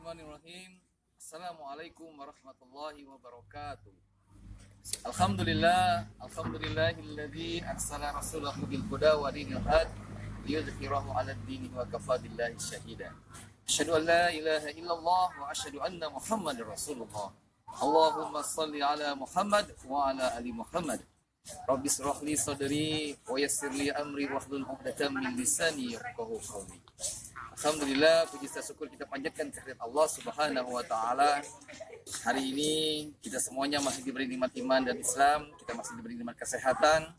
Bismillahirrahmanirrahim. Assalamualaikum warahmatullahi wabarakatuh. Alhamdulillahilladzi arsala rasulahu bil huda wa dinil haq liyudhhirahu 'alad dini wa kafa billahi syahida. Asyhadu an la ilaha illallah wa asyhadu anna Muhammadar Rasulullah. Allahumma shalli ala Muhammad wa ala ali Muhammad. Rabbi shrah li sadri wa yassir li amri wahlul 'uqdatam min lisani yafqahu qawli. Alhamdulillah, puji syukur kita panjatkan kehadirat Allah Subhanahu wa taala. Hari ini kita semuanya masih diberi nikmat iman dan Islam, kita masih diberi nikmat kesehatan.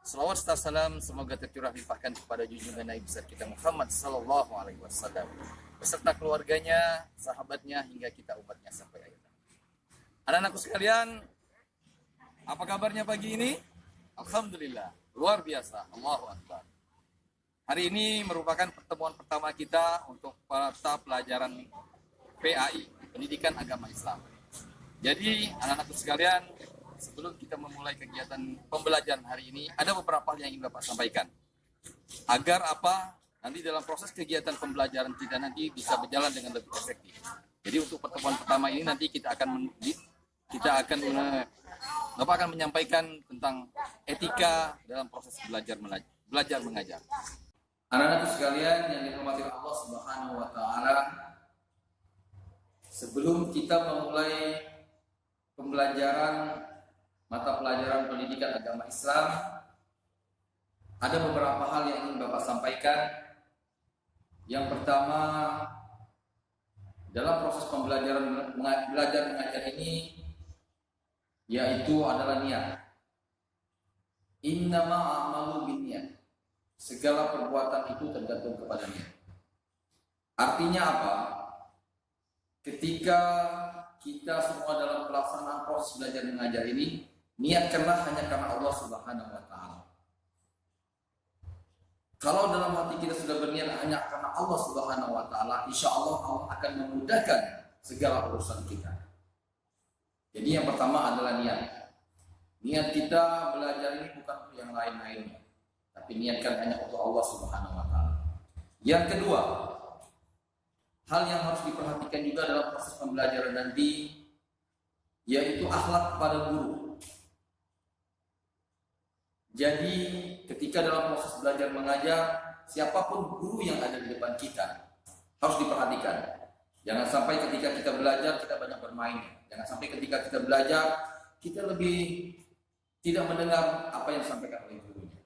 Shalawat serta salam semoga tercurah limpahkan kepada junjungan Nabi besar kita Muhammad sallallahu alaihi wasallam beserta keluarganya, sahabatnya hingga kita umatnya sampai akhir. Anak-anakku sekalian, apa kabarnya pagi ini? Alhamdulillah, luar biasa. Allahu akbar. Hari ini merupakan pertemuan pertama kita untuk mata pelajaran PAI, Pendidikan Agama Islam. Jadi, anak-anak sekalian, sebelum kita memulai kegiatan pembelajaran hari ini, ada beberapa hal yang ingin Bapak sampaikan. Agar apa? Nanti dalam proses kegiatan pembelajaran kita nanti bisa berjalan dengan lebih efektif. Jadi, untuk pertemuan pertama ini nanti Bapak akan menyampaikan tentang etika dalam proses belajar mengajar. Anak-anak sekalian yang dirahmati Allah Subhanahu wa taala, sebelum kita memulai pembelajaran mata pelajaran pendidikan agama Islam, ada beberapa hal yang ingin Bapak sampaikan. Yang pertama, dalam proses pembelajaran belajar mengajar ini yaitu adalah niat. Innama a'malu binniyat. Segala perbuatan itu tergantung kepada niat. Artinya apa? Ketika kita semua dalam pelaksanaan proses belajar mengajar ini, niatkanlah hanya karena Allah Subhanahu wa taala. Kalau dalam hati kita sudah berniat hanya karena Allah Subhanahu wa taala, insya Allah Allah akan memudahkan segala urusan kita. Jadi yang pertama adalah niat. Niat kita belajar ini bukan untuk yang lain-lainnya, tapi niatkan hanya untuk Allah Subhanahu wa taala. Yang kedua, hal yang harus diperhatikan juga dalam proses pembelajaran nanti yaitu akhlak kepada guru. Jadi, ketika dalam proses belajar mengajar, siapapun guru yang ada di depan kita harus diperhatikan. Jangan sampai ketika kita belajar kita banyak bermain. Jangan sampai ketika kita belajar kita lebih tidak mendengar apa yang disampaikan oleh gurunya.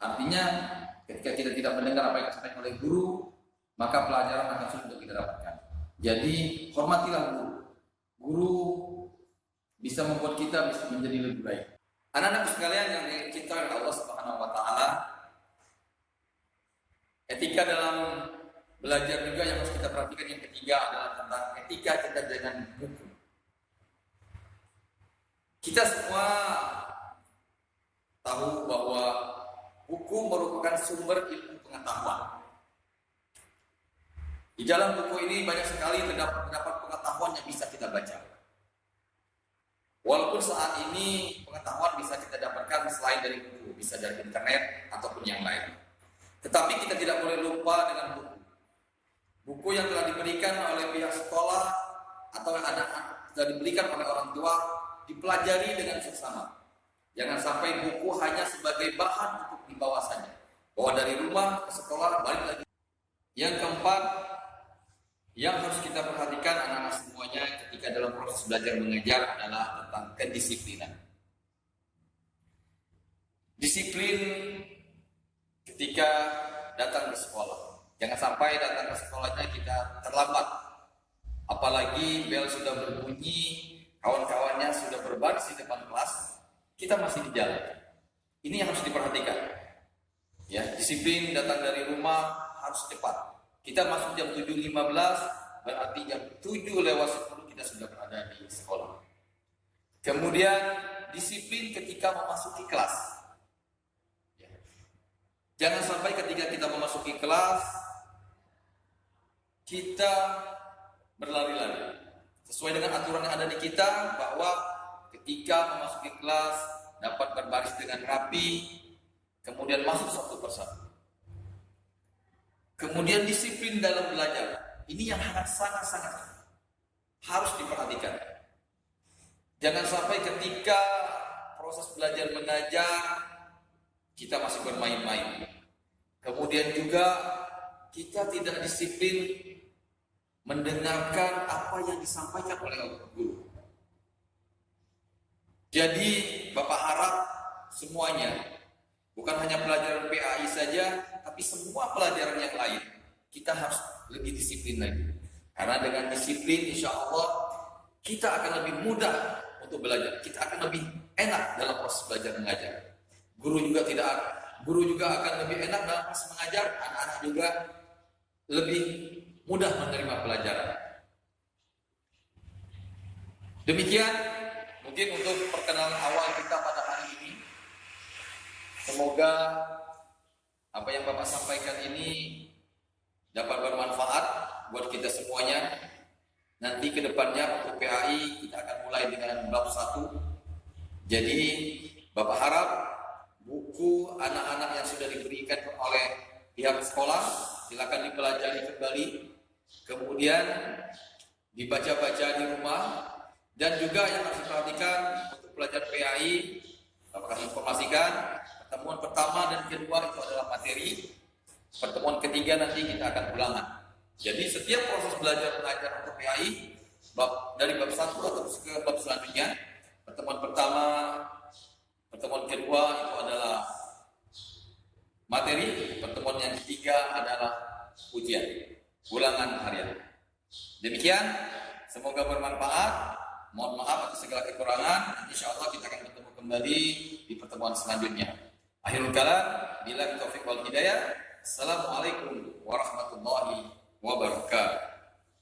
Artinya, ketika kita tidak mendengar apa yang disampaikan oleh guru, maka pelajaran akan sulit untuk kita dapatkan. Jadi, hormatilah guru. Guru bisa membuat kita bisa menjadi lebih baik. Anak-anak sekalian yang dicintai oleh Allah Subhanahu wa taala, etika dalam belajar juga yang harus kita perhatikan. Yang ketiga adalah tentang etika kita dengan buku. Kita semua tahu bahwa buku merupakan sumber ilmu pengetahuan. Di dalam buku ini banyak sekali terdapat pengetahuan yang bisa kita baca. Walaupun saat ini pengetahuan bisa kita dapatkan selain dari buku, bisa dari internet ataupun yang lain. Tetapi kita tidak boleh lupa dengan buku. Buku yang telah diberikan oleh pihak sekolah atau yang telah diberikan oleh orang tua dipelajari dengan seksama. Jangan sampai buku hanya sebagai bahan untuk dibawa saja. Bawa dari rumah ke sekolah, balik lagi. Yang keempat, yang harus kita perhatikan anak-anak semuanya ketika dalam proses belajar mengajar adalah tentang kedisiplinan. Disiplin ketika datang ke sekolah. Jangan sampai datang ke sekolahnya kita terlambat. Apalagi bel sudah berbunyi, kawan-kawannya sudah berbaris di depan kelas, kita masih di jalan. Ini yang harus diperhatikan. Ya, disiplin datang dari rumah harus cepat. Kita masuk jam 7.15, berarti jam 7:10 kita sudah berada di sekolah. Kemudian disiplin ketika memasuki kelas. Ya. Jangan sampai ketika kita memasuki kelas kita berlari-lari. Sesuai dengan aturan yang ada di kita bahwa ketika memasuki kelas dapat berbaris dengan rapi, kemudian masuk satu persatu. Kemudian disiplin dalam belajar. Ini yang sangat-sangat harus diperhatikan. Jangan sampai ketika proses belajar mengajar kita masih bermain-main. Kemudian juga kita tidak disiplin mendengarkan apa yang disampaikan oleh guru. Jadi Bapak harap semuanya, bukan hanya pelajaran PAI saja, tapi semua pelajaran yang lain, kita harus lebih disiplin lagi. Karena dengan disiplin, insya Allah kita akan lebih mudah untuk belajar. Kita akan lebih enak dalam proses belajar mengajar. Guru juga akan lebih enak dalam proses mengajar. Anak-anak juga lebih mudah menerima pelajaran. Demikian mungkin untuk perkenalan awal kita pada hari ini. Semoga apa yang Bapak sampaikan ini dapat bermanfaat buat kita semuanya. Nanti ke depannya untuk PAI kita akan mulai dengan bab 1. Jadi Bapak harap buku anak-anak yang sudah diberikan oleh pihak sekolah silakan dipelajari kembali. Kemudian dibaca-baca di rumah. Dan juga yang harus diperhatikan untuk pelajar PAI, Bapak akan informasikan pertemuan pertama dan kedua itu adalah materi. Pertemuan ketiga nanti kita akan ulangan. Jadi setiap proses belajar mengajar untuk PAI dari bab 1 atau ke bab selanjutnya, pertemuan pertama, pertemuan kedua itu adalah materi, pertemuan yang ketiga adalah ujian, ulangan harian. Demikian, semoga bermanfaat. Mohon maaf atas segala kekurangan. Insya Allah kita akan bertemu kembali di pertemuan selanjutnya. Akhirul kalam, billahi taufiq wal hidayah. Assalamualaikum warahmatullahi wabarakatuh.